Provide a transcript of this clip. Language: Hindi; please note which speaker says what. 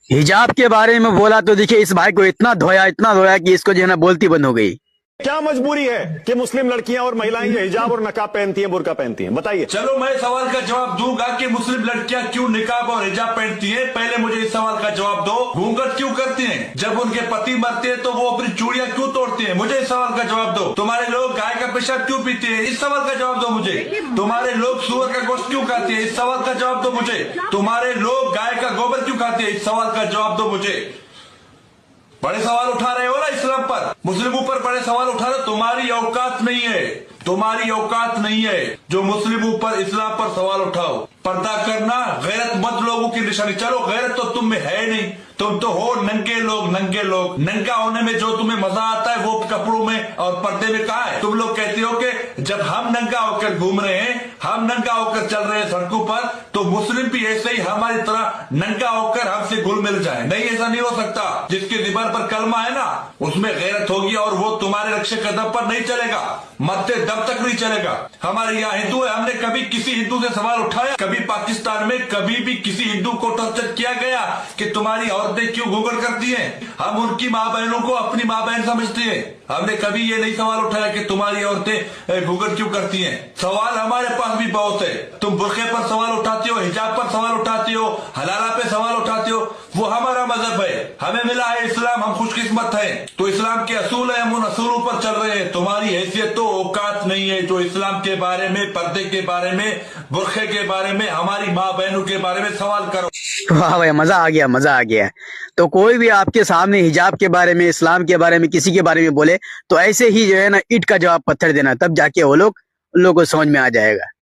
Speaker 1: हिजाब के बारे में बोला तो देखिए इस भाई को इतना धोया कि इसको जो है ना बोलती बंद हो गई।
Speaker 2: क्या मजबूरी है कि मुस्लिम लड़कियां और महिलाएं जो हिजाब और नकाब पहनती हैं, बुर्का पहनती हैं? बताइए।
Speaker 3: चलो मैं सवाल का जवाब दूंगा कि मुस्लिम लड़कियां क्यों निकाब और हिजाब पहनती हैं। पहले मुझे इस सवाल का जवाब दो। घूंघट क्यों करती हैं? जब उनके पति मरते हैं तो वो अपनी चूड़ियां क्यों तोड़ती हैं? मुझे इस सवाल का जवाब दो। तुम्हारे लोग गाय का पेशाब क्यों पीते हैं? इस सवाल का जवाब दो मुझे। तुम्हारे लोग सुअर का गोश्त क्यों खाते हैं? इस सवाल का जवाब दो मुझे। तुम्हारे लोग गाय का गोबर क्यों खाते हैं? इस सवाल का जवाब दो मुझे। बड़े सवाल उठा रहे हो ना इस्लाम पर, मुस्लिमों पर बड़े सवाल उठा रहे हो। तुम्हारी औकात नहीं है, तुम्हारी औकात नहीं है जो मुस्लिमों पर इस्लाम पर सवाल उठाओ। पर्दा करना गैरतमंद लोगों की निशानी। चलो गैरत तो तुम में है नहीं, तुम तो हो नंगे लोग। नंगे लोग, नंगा होने में जो तुम्हें मजा आता है वो कपड़ों में और पर्दे में कहाँ है? तुम लोग कहते हो कि जब हम नंगा होकर घूम रहे हैं, हम नंगा होकर चल रहे हैं सड़कों पर, तो मुस्लिम भी ऐसे ही हमारी तरह नंगा होकर हमसे घुल मिल जाए। नहीं, ऐसा नहीं हो सकता। जिसके दीवार पर कलमा है ना, उसमें गैरत होगी और वो तुम्हारे रक्षे कदम पर नहीं चलेगा, मरते दम तक नहीं चलेगा। हमारे यहाँ हिंदू है, हमने कभी किसी हिंदू से सवाल उठाया? कभी पाकिस्तान में कभी भी किसी हिंदू को टॉर्चर किया गया कि तुम्हारी औरतें क्यों घूंघट करती हैं? हम उनकी माँ बहनों को अपनी माँ बहन समझते हैं। हमने कभी ये नहीं सवाल उठाया कि तुम्हारी औरतें घूंघट क्यों करती हैं। सवाल हमारे पास भी बहुत है। तुम बुर्के पर सवाल उठाते हो, हिजाब पर सवाल उठाते हो, हलाला पे सवाल उठाते हो। वो हमारा मजहब है, हमें मिला है इस्लाम, हम खुशकिस्मत हैं। तो इस्लाम के असूल है, हम उन असूलों पर चल रहे हैं। तुम्हारी हैसियत तो औकात नहीं है जो इस्लाम के बारे में, पर्दे के बारे में, बुर्के के बारे में, हमारी माँ बहनों के बारे में सवाल करो।
Speaker 1: वाह भाई, मजा आ गया, मजा आ गया। तो कोई भी आपके सामने हिजाब के बारे में, इस्लाम के बारे में, किसी के बारे में बोले तो ऐसे ही जो है ना ईंट का जवाब पत्थर देना, तब जाके वो लोग उन लोगों को समझ में आ जाएगा।